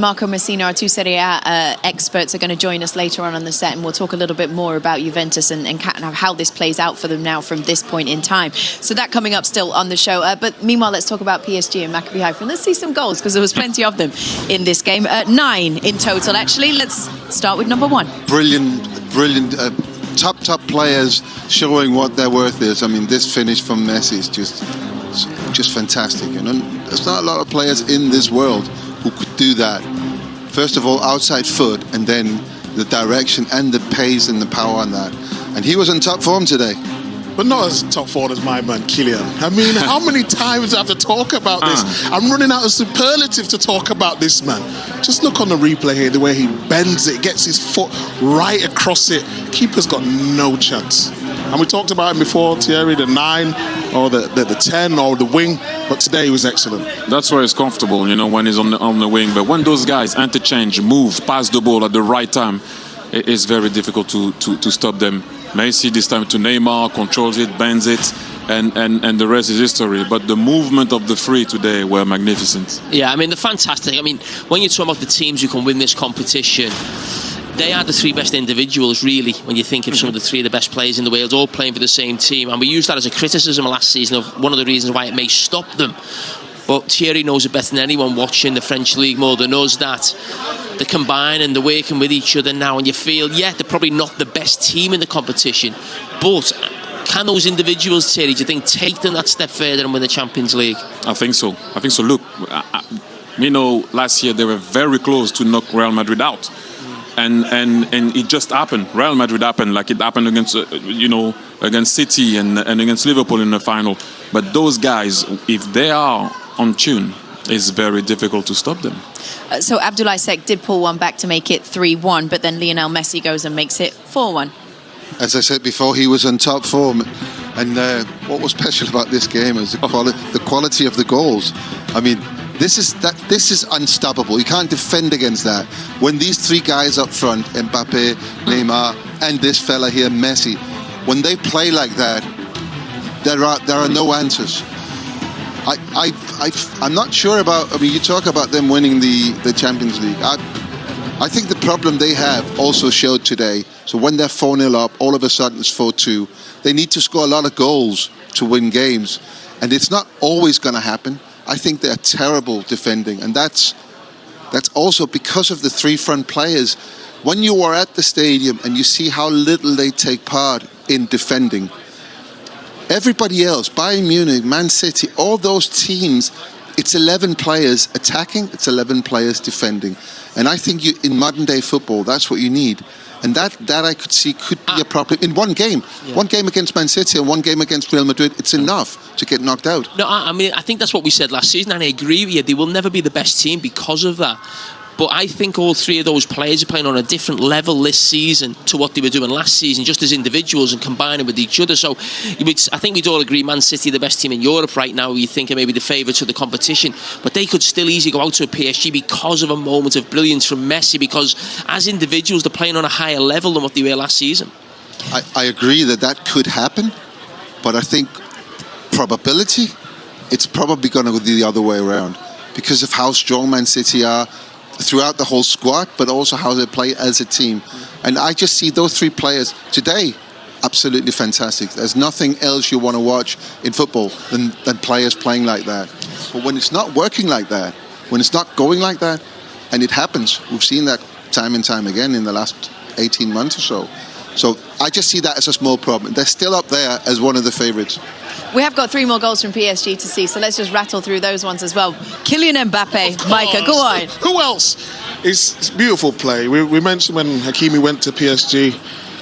Marco Messina, our two Serie A experts, are going to join us later on the set, and we'll talk a little bit more about Juventus and how this plays out for them now from this point in time. So that coming up still on the show. But meanwhile, let's talk about PSG and Maccabi Haifa. And let's see some goals, because there was plenty of them in this game. 9 in total, actually. Let's start with number 1. Brilliant. Top players showing what their worth is. I mean, this finish from Messi is just fantastic. You know, there's not a lot of players in this world who could do that. First of all, outside foot, and then the direction and the pace and the power on that. And he was in top form today. But not as top form as my man, Kylian. I mean, how many times do I have to talk about this? I'm running out of superlative to talk about this man. Just look on the replay here, the way he bends it, gets his foot right across it. Keeper's got no chance. And we talked about him before, Thierry, the 9 or the 10 or the wing. But today he was excellent. That's where he's comfortable, you know, when he's on the wing. But when those guys interchange, move, pass the ball at the right time, it is very difficult to stop them. Messi this time to Neymar, controls it, bends it, and the rest is history. But the movement of the three today were magnificent. Yeah, I mean, they're fantastic. I mean, when you talk about the teams who can win this competition, they are the 3 best individuals, really, when you think of some of the 3 of the best players in the world, all playing for the same team. And we used that as a criticism last season of one of the reasons why it may stop them. But Thierry knows it better than anyone watching the French league more than us, that they're combining, they're working with each other now, and you feel, yeah, they're probably not the best team in the competition, but can those individuals, Thierry, do you think, take them that step further and win the Champions League? I think so. Look, you know, last year they were very close to knock Real Madrid out. And it just happened. Real Madrid happened like it happened against, against City and against Liverpool in the final. But those guys, if they are on tune, it's very difficult to stop them. So Abdoulaye Seck did pull one back to make it 3-1, but then Lionel Messi goes and makes it 4-1. As I said before, he was in top form. And what was special about this game is the quality of the goals. I mean, this is unstoppable. You can't defend against that. When these 3 guys up front, Mbappe, Neymar, and this fella here, Messi, when they play like that, there are no answers. I'm not sure about. I mean, you talk about them winning the Champions League. I think the problem they have also showed today. So when they're 4-0 up, all of a sudden it's 4-2. They need to score a lot of goals to win games, and it's not always going to happen. I think they're terrible defending, and that's also because of the 3 front players. When you are at the stadium and you see how little they take part in defending, everybody else, Bayern Munich, Man City, all those teams, it's 11 players attacking, it's 11 players defending. And I think in modern day football, that's what you need. And that I could see could be a problem in one game. Yeah. One game against Man City and one game against Real Madrid, it's enough to get knocked out. No, I mean, I think that's what we said last season, and I agree with you. They will never be the best team because of that. But I think all 3 of those players are playing on a different level this season to what they were doing last season, just as individuals and combining with each other. So I think we'd all agree Man City are the best team in Europe right now. You think are maybe the favourites of the competition. But they could still easily go out to a PSG because of a moment of brilliance from Messi, because as individuals they're playing on a higher level than what they were last season. I agree that could happen, but I think probability, it's probably going to go the other way around because of how strong Man City are throughout the whole squad, but also how they play as a team. And I just see those 3 players today absolutely fantastic. There's nothing else you want to watch in football than players playing like that. But when it's not working like that, when it's not going like that, and it happens, we've seen that time and time again in the last 18 months or so. So I just see that as a small problem. They're still up there as one of the favourites. We have got 3 more goals from PSG to see, so let's just rattle through those ones as well. Kylian Mbappe, Micah, go on. Who else? It's beautiful play. We mentioned when Hakimi went to PSG,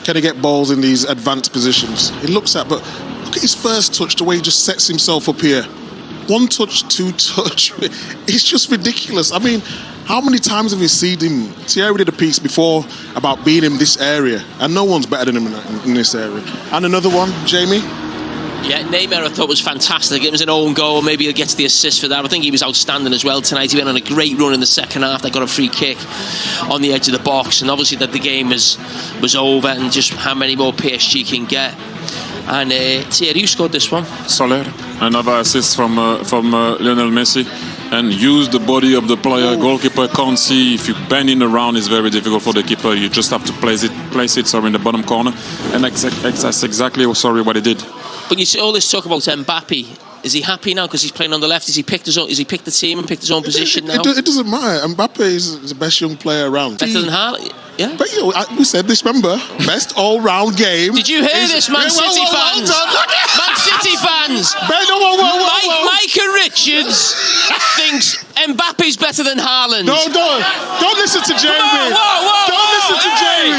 can he get balls in these advanced positions? He looks at, but look at his first touch, the way he just sets himself up here. 1 touch, 2 touch. It's just ridiculous. I mean, how many times have we seen him? Thierry did a piece before about being in this area, and no one's better than him in this area. And another one, Jamie? Yeah, Neymar I thought was fantastic. It was an own goal. Maybe he'll get the assist for that. I think he was outstanding as well tonight. He went on a great run in the second half. They got a free kick on the edge of the box, and obviously that the game was over, and just how many more PSG can get. And Thierry, who scored this one? Soler, another assist from Lionel Messi. and use the body of the player. Goalkeeper can't see. If you're bending around, it's very difficult for the keeper. You just have to place it in the bottom corner, and that's exactly what he did. But you see all this talk about Mbappe. Is he happy now because he's playing on the left? Has he picked the team and picked his own position now? It doesn't matter. Mbappe is the best young player around. Better than Haaland? Yeah. But we said this, remember? Best all-round game. Did you hear this, Man City fans? Man City fans! Micah Richards thinks Mbappe's better than Haaland. No, don't listen to Jeremy. Don't listen to Jeremy.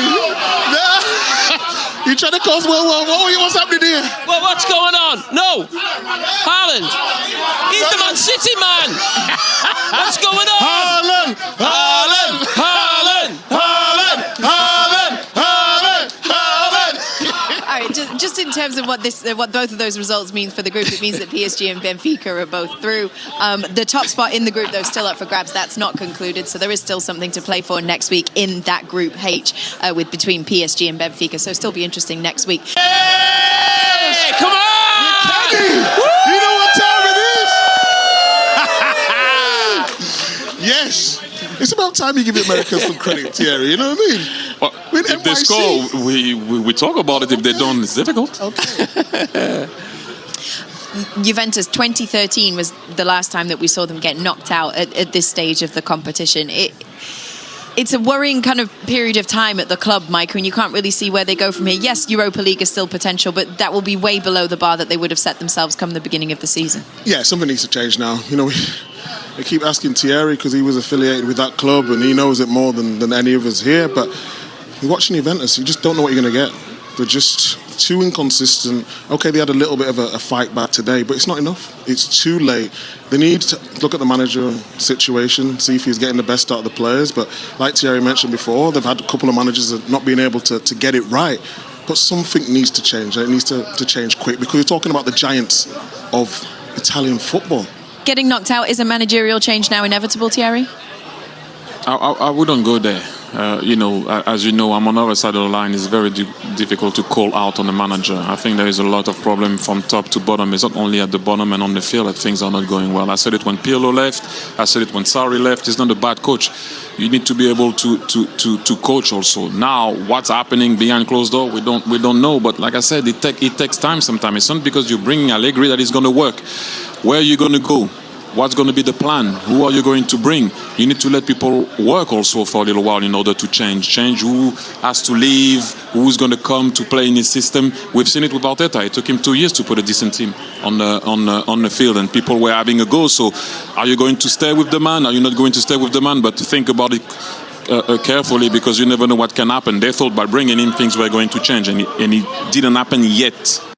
You trying to cause what's happening here? Well, what's going on? No, Haaland. He's the Man City man. What's going on? Haaland. All right, just in terms of what both of those results mean for the group, it means that PSG and Benfica are both through. The top spot in the group, though, still up for grabs. That's not concluded, so there is still something to play for next week in that Group H between PSG and Benfica. So still be interesting next week. Hey, come on! You know what time it is? Yes. It's about time you give America some credit, Thierry. You know what I mean? Well, if they score, we talk about it. If they don't, it's difficult. Okay. Juventus 2013 was the last time that we saw them get knocked out at this stage of the competition. It's a worrying kind of period of time at the club, Mike, and you can't really see where they go from here. Yes, Europa League is still potential, but that will be way below the bar that they would have set themselves come the beginning of the season. Yeah, something needs to change now. You know, we keep asking Thierry because he was affiliated with that club and he knows it more than any of us here, but you're watching Juventus, you just don't know what you're going to get. They're just too inconsistent. Okay, they had a little bit of a fight back today, but it's not enough. It's too late. They need to look at the manager situation, see if he's getting the best out of the players. But like Thierry mentioned before, they've had a couple of managers that not being able to get it right. But something needs to change. It needs to change quick because we're talking about the giants of Italian football. Getting knocked out, is a managerial change now inevitable, Thierry? I wouldn't go there. As you know, I'm on the other side of the line. It's very difficult to call out on the manager. I think there is a lot of problem from top to bottom. It's not only at the bottom and on the field that things are not going well. I said it when Pirlo left. I said it when Sarri left. He's not a bad coach. You need to be able to coach also. Now, what's happening behind closed door, we don't know. But like I said, it takes time sometimes. It's not because you're bringing Allegri that it's going to work. Where are you going to go? What's going to be the plan? Who are you going to bring? You need to let people work also for a little while in order to change who has to leave, who's going to come to play in his system. We've seen it with Arteta. It took him 2 years to put a decent team on the field, and people were having a go. So are you going to stay with the man? Are you not going to stay with the man? But think about it carefully, because you never know what can happen. They thought by bringing him things were going to change, and it didn't happen yet.